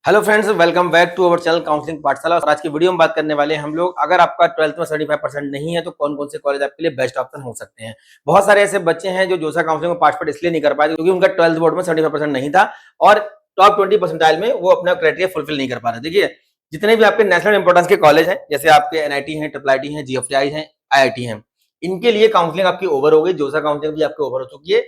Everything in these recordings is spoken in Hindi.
Hello friends, welcome back to our channel counselling Pathshala. और आज की वीडियो में बात करने वाले हैं हम लोग, अगर आपका 12th में 75% नहीं है तो कौन कौन से कॉलेज आपके लिए बेस्ट ऑप्शन हो सकते हैं। बहुत सारे ऐसे बच्चे हैं जो जोसा काउंसलिंग में पार्टिसिपेट इसलिए नहीं कर पाए क्योंकि उनका 12th बोर्ड में 75% नहीं था और टॉप 20% में वो अपना क्राइटेरिया फुलफिल नहीं कर पा रहे। देखिए, जितने भी आपके नेशनल इंपोर्टेंस के कॉलेज हैं, जैसे आपके एनआईटी है, ट्रिपल आईटी है, जीएफटीआई है, आईआईटी है, इनके लिए काउंसलिंग आपकी ओवर हो गई। जोसा काउंसलिंग भी आपकी ओवर हो चुकी है।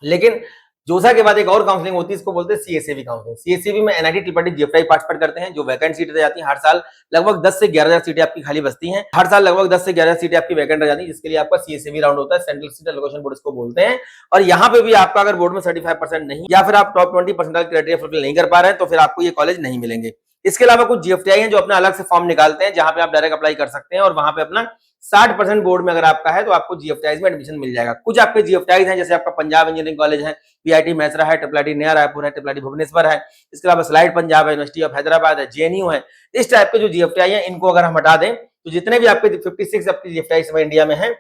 लेकिन जोसा के बाद एक और काउंसलिंग होती है, इसको बोलते हैं सीएससीबी काउंसलिंग। सीएससीबी में एनआईटी ट्रिपल आईटी जीएफआई पार्टिसिपेट करते हैं। जो वैकेंट सीटें जाती हैं हर साल लगभग 10 से 11,000 सीटें आपकी खाली बचती हैं। हर साल लगभग 10 से 11,000 सीटें आपकी वैकेंट रह जाती है, जिसके लिए आपका सीएससीबी राउंड होता है, सेंट्रल सीट एलोकेशन बोर्ड इसको बोलते हैं। और यहाँ पे भी आपका अगर बोर्ड में 35% नहीं या फिर आप टॉप 20% क्राइटेरिया फुलफिल नहीं कर पा रहे हैं तो फिर आपको ये कॉलेज नहीं मिलेंगे। इसके अलावा कुछ जीएफटीआई हैं जो अपना अलग से फॉर्म निकालते हैं, जहां पे आप डायरेक्ट अप्लाई कर सकते हैं और वहां पे अपना 60% बोर्ड में अगर आपका है तो आपको जीएफटीआई में एडमिशन मिल जाएगा। कुछ आपके जीएफटीआई हैं, जैसे आपका पंजाब इंजीनियरिंग कॉलेज है, पीआईटी मैसरा है, ट्रिपल आईटी नया रायपुर है, ट्रिपल आईटी भुवनेश्वर है, इसके अलावा स्लाइड पंजाब है, यूनिवर्सिटी ऑफ हैदराबाद है, जेएनयू है। इस टाइप के जो जीएफटीआई है, इनको अगर हम हटा दें तो जितने भी आपके 56 आपके जीएफटीआई इंडिया में है,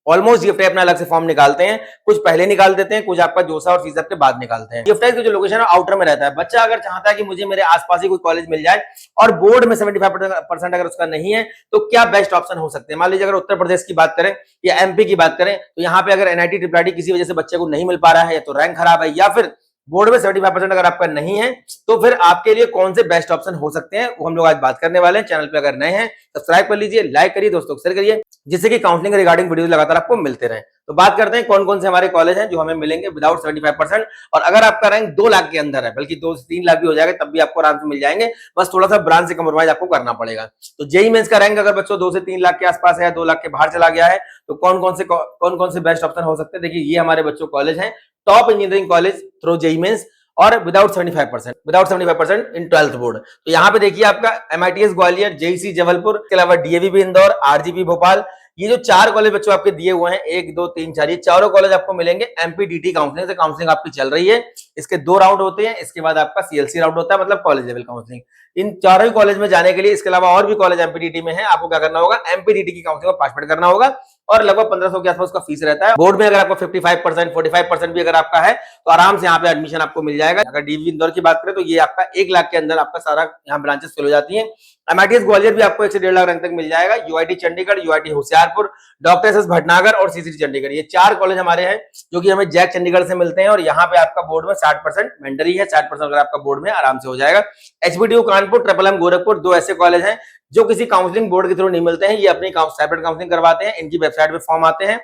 ऑलमोस्ट जीएफटीआई अपना अलग से फॉर्म निकालते हैं। कुछ पहले निकाल देते हैं, कुछ आपका जोसा और सीजर के बाद निकालते हैं। जीएफटीआई का जो लोकेशन है आउटर में रहता है। बच्चा अगर चाहता है कि मुझे मेरे आसपास ही कोई कॉलेज मिल जाए और बोर्ड में 75% अगर उसका नहीं है तो क्या बेस्ट ऑप्शन हो सकते हैं। मान लीजिए अगर उत्तर प्रदेश की बात करें या एमपी की बात करें तो यहाँ पे अगर एनआईटी ट्रिपल आईटी किसी वजह से बच्चे को नहीं मिल पा रहा है, या तो रैंक खराब है या फिर बोर्ड में 75% अगर आपका नहीं है, तो फिर आपके लिए कौन से बेस्ट ऑप्शन हो सकते हैं वो हम लोग आज बात करने वाले हैं। चैनल पे अगर नए हैं सब्सक्राइब कर लीजिए, लाइक करिए, दोस्तों को शेयर करिए, जिससे कि काउंसलिंग रिगार्डिंग वीडियो लगातार आपको मिलते रहे। तो बात करते हैं कौन कौन से हमारे कॉलेज हैं जो हमें मिलेंगे विदाउट 75%। और अगर आपका रैंक 2 लाख के अंदर है, बल्कि 2 से 3 लाख भी हो जाएगा, तब भी आपको आराम से मिल जाएंगे। बस थोड़ा सा ब्रांच से कम्प्रोमाइज आपको करना पड़ेगा। तो जेईई मेंस का रैंक अगर बच्चों 2 से 3 लाख के आसपास है या 2 लाख के बाहर चला गया है तो कौन कौन से बेस्ट ऑप्शन हो सकते हैं। देखिए, ये हमारे बच्चों कॉलेज हैं, top engineering college through JEE mains और विदाउट 75% इन 12th बोर्ड। तो यहाँ पे देखिए आपका एमआईटीएस ग्वालियर, जेईसी जबलपुर, इसके अलावा डीएवी इंदौर, आरजीपी भोपाल, ये जो 4 कॉलेज बच्चों आपके दिए हुए हैं, 1 2 3 4, ये चारों कॉलेज आपको मिलेंगे एमपीडीटी काउंसलिंग से। काउंसलिंग आपकी चल रही है, इसके 2 राउंड होते हैं, इसके बाद आपका सीएलसी राउंड होता है, मतलब कॉलेज लेवल काउंसलिंग। इन चारों ही कॉलेज में जाने के लिए, इसके अलावा और भी कॉलेज एमपीडीटी में है, आपको क्या करना होगा, एमपीडीटी की काउंसलिंग में पार्टिसिपेट करना होगा और लगभग 1500 के आसपास का फीस रहता है। बोर्ड में अगर आपको 55% 45% भी अगर आपका है तो आराम से यहाँ पे एडमिशन आपको मिल जाएगा। अगर डीवी इंदौर की बात करें तो ये आपका 1 लाख के अंदर आपका सारा यहाँ ब्रांचेस फिल हो जाती है। एमआईटीएस ग्वालियर भी आपको 1 से 1.5 लाख रैंक तक मिल जाएगा। UIT Chandigarh, UIT Hoshiarpur, doctor SS Bhatnagar और सीसीटी चंडीगढ़, ये 4 कॉलेज हमारे हैं जो कि हमें जैक चंडीगढ़ से मिलते हैं। और यहाँ पे आपका बोर्ड में 60% मेंडरी है, 60% अगर आपका बोर्ड में आराम से हो जाएगा। एचबीडीयू कानपुर, ट्रिपल एम गोरखपुर, 2 ऐसे कॉलेज हैं जो किसी काउंसलिंग बोर्ड के थ्रू नहीं मिलते हैं, ये अपनी सेपरेट काउंसलिंग करवाते हैं। इनकी वेबसाइट पे फॉर्म आते हैं,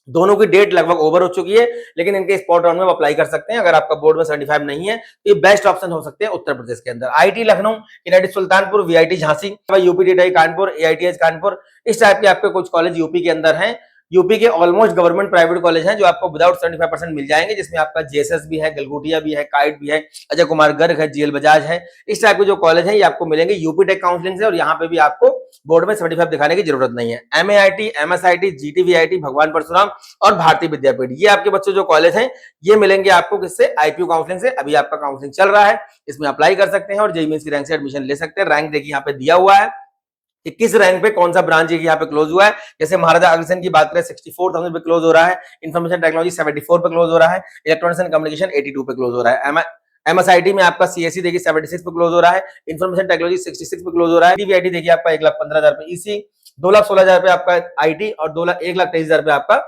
दोनों की डेट लगभग ओवर हो चुकी है, लेकिन इनके स्पॉट राउंड में अप्लाई कर सकते हैं। अगर आपका बोर्ड में 75 नहीं है तो ये बेस्ट ऑप्शन हो सकते हैं उत्तर प्रदेश के अंदर। IT Lucknow, NIT Sultanpur, VIT Jhansi, UPTI Kanpur, AITH Kanpur, इस टाइप के आपके कुछ कॉलेज यूपी के अंदर हैं। यूपी के ऑलमोस्ट गवर्नमेंट प्राइवेट कॉलेज हैं जो आपको विदाउट 75% मिल जाएंगे, जिसमें आपका जेएसएस भी है, गलगोटिया भी है, काइट भी है, अजय कुमार गर्ग है, जीएल बजाज है। इस टाइप के जो कॉलेज हैं ये आपको मिलेंगे यूपी टेक काउंसलिंग से, और यहाँ पे भी आपको बोर्ड में 75 दिखाने की जरूरत नहीं है। एमएआईटी, एमएसआईटी, जीटीवीआईटी, भगवान परशुराम और भारतीय विद्यापीठ, ये आपके बच्चों जो कॉलेज हैं ये मिलेंगे आपको किससे, आईपीयू काउंसलिंग से। अभी आपका काउंसलिंग चल रहा है, इसमें अप्लाई कर सकते हैं और जेईई मेंस की रैंक से एडमिशन ले सकते हैं। रैंक देखिए यहाँ पे दिया हुआ है कि किस रैंक पे कौन सा ब्रांच यहाँ पे क्लोज हुआ है। जैसे महाराजा अग्रसेन की बात करें 64,000 पे क्लोज हो रहा है, इन्फॉर्मेशन टेक्नोलॉजी 74 पे क्लोज हो रहा है, इलेक्ट्रॉनिक्स एंड कम्युनिकेशन 82 पे क्लोज हो रहा है। एमएसआईटी में आपका सीएससी देखिए 76 पे क्लोज हो रहा है, इन्फॉर्मेशन टेक्नोलॉजी 66 पे क्लोज हो रहा है। डीवीआईटी देखिए आपका 1,15,000 पे ईसी, 2,16,000 पे आपका आईटी और 1,23,000 पे आपका,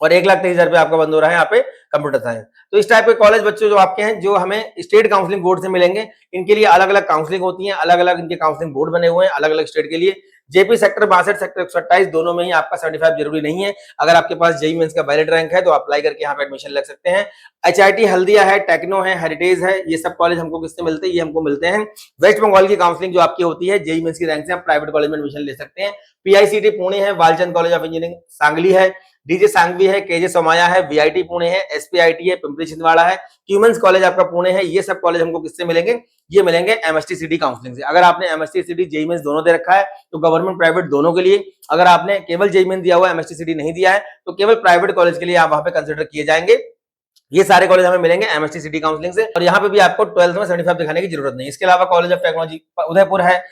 और 1,23,000 पे आपका बंद हो रहा है यहाँ पे कंप्यूटर साइंस। तो इस टाइप के कॉलेज बच्चों जो आपके हैं जो हमें स्टेट काउंसलिंग बोर्ड से मिलेंगे, इनके लिए अलग अलग काउंसलिंग होती है, अलग अलग इनके काउंसलिंग बोर्ड बने हुए हैं अलग अलग स्टेट के लिए। जेपी सेक्टर 62, सेक्टर 128 दोनों में ही आपका 75 जरूरी नहीं है। अगर आपके पास जेईई मेंस का वैलिड रैंक है तो अप्लाई करके यहाँ पे एडमिशन लग सकते हैं। एचआईटी हल्दिया है, टेक्नो है, हेरिटेज है, ये सब कॉलेज हमको किससे मिलते हैं, ये हमको मिलते हैं वेस्ट बंगाल की काउंसलिंग जो आपकी होती है जेईई मेंस की रैंक से, आप प्राइवेट कॉलेज में एडमिशन ले सकते हैं। पीआईसीटी पुणे है, Walchand college of engineering Sangli है, डीजे सांगवी है, केजे सोमाया है, वीआईटी पुणे है, एसपीआईटी है, पिंपरी छिंदवाड़ा है, क्यूमेंस कॉलेज आपका पुणे है। ये सब कॉलेज हमको किससे मिलेंगे, ये मिलेंगे एमएसटीसीटी काउंसलिंग से। अगर आपने एमएसटीसीटी जेईई मेंस दोनों दे रखा है तो गवर्नमेंट प्राइवेट दोनों के लिए, अगर आपने केवल जेईई मेंस दिया हुआ है एमएसटीसीटी नहीं दिया है तो केवल प्राइवेट कॉलेज के लिए आप वहां पे कंसिडर किए जाएंगे। ये सारे कॉलेज हमें मिलेंगे एमएसटीसीटी काउंसलिंग से, और यहाँ पे भी आपको 12th में 75 दिखाने की जरूरत नहीं। इसके अलावा कॉलेज ऑफ टेक्नोलॉजी उदयपुर है,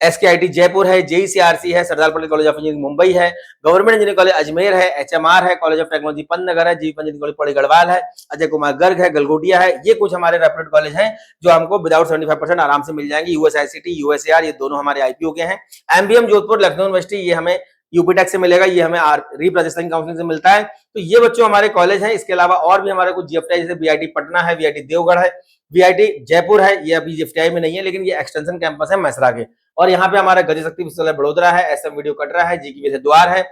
SKIT जयपुर है, JECRC है, Sardar Patel college of engineering Mumbai है, गवर्नमेंट इंजीनियरिंग कॉलेज अजमेर है, HMR है, कॉलेज ऑफ टेक्नोलॉजी पन्नगर है, जीवी इंजीनियरिंग कॉलेज पौड़ी गढ़वाल है, अजय कुमार गर्ग है, गलगोटिया है। ये कुछ हमारे रेप्यूटेड कॉलेज हैं जो हमको विदाउट 75% आराम से मिल जाएंगे। USICT, USAR ये दोनों हमारे IPO के हैं। MBM जोधपुर लखनऊ यूनिवर्सिटी ये हमें यूपीटेक से मिलेगा, ये हमें रीप राजस्थान काउंसिलिंग से मिलता है। तो ये बच्चों हमारे कॉलेज हैं। इसके अलावा और भी हमारे कुछ GFTI जैसे VIT पटना है, VIT देवगढ़ है, VIT जयपुर है, ये अभी GFTI में नहीं है लेकिन ये एक्सटेंशन कैंपस है मैसरा के। और यहाँ पे हमारा गति शक्ति विश्वविद्यालय बड़ोदरा है, SM वीडियो कटरा है, GKV द्वार है,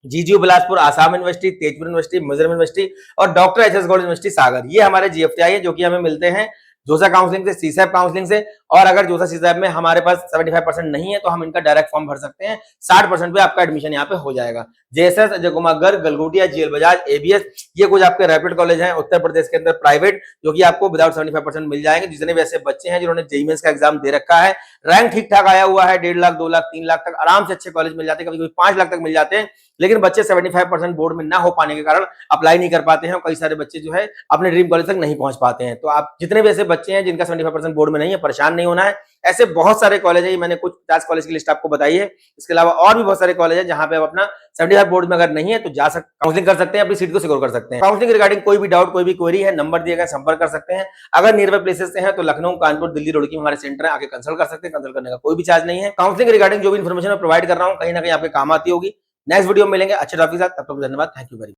GGU Bilaspur Assam university, Tezpur university, Mizoram university और डॉक्टर HS गौड़ यूनिवर्सिटी सागर। ये हमारे GFTI है जो कि हमें मिलते हैं जोसा काउंसलिंग से, CSAP काउंसलिंग से। और अगर जोसा CSAP में हमारे पास 75% नहीं है तो हम इनका डायरेक्ट फॉर्म भर सकते हैं। 60% पे आपका एडमिशन यहाँ पे हो जाएगा। JSS, Ajay Kumar Garg, Galgotia, GL Bajaj, ABS ये कुछ आपके रैपिड कॉलेज हैं उत्तर प्रदेश के अंदर प्राइवेट, जो कि आपको विदाउट 75% मिल जाएंगे। जितने भी ऐसे बच्चे हैं जिन्होंने JEE मेंस का एग्जाम दे रखा है, रैंक ठीक ठाक आया हुआ है, 1.5 लाख 2 लाख 3 लाख तक आराम से अच्छे कॉलेज मिल जाते हैं, कभी कभी 5 लाख तक मिल जाते हैं। लेकिन बच्चे 75% बोर्ड में ना हो पाने के कारण अप्लाई नहीं कर पाते हैं और कई सारे बच्चे जो है अपने ड्रीम कॉलेज तक नहीं पहुंच पाते हैं। तो आप जितने भी ऐसे बच्चे हैं जिनका 75% बोर्ड में नहीं है, परेशान नहीं होना है। ऐसे बहुत सारे कॉलेज है, मैंने कुछ 50 कॉलेज की लिस्ट आपको बताई है। इसके अलावा और भी बहुत सारे कॉलेज है जहां पे आप अपना 75 बोर्ड में अगर नहीं है तो जा सकते, काउंसलिंग कर सकते हैं, अपनी सीट को सिक्योर कर सकते हैं। काउंसलिंग रिगार्डिंग कोई भी डाउट, कोई भी क्वेरी है, नंबर दिए गए संपर्क कर सकते हैं। अगर नियर बाय प्लेसेस से हैं तो लखनऊ, कानपुर, दिल्ली, रुड़की हमारे सेंटर है, आके कंसल्ट कर सकते हैं। कंसल्ट करने का कोई भी चार्ज नहीं है। काउंसलिंग रिगार्डिंग जो भी इन्फॉर्मेशन मैं प्रोवाइड कर रहा हूँ कहीं ना कहीं आपके काम आती होगी। नेक्स्ट वीडियो में मिलेंगे अच्छे टॉपिक के साथ, तब तक धन्यवाद, थैंक यू वेरी मच।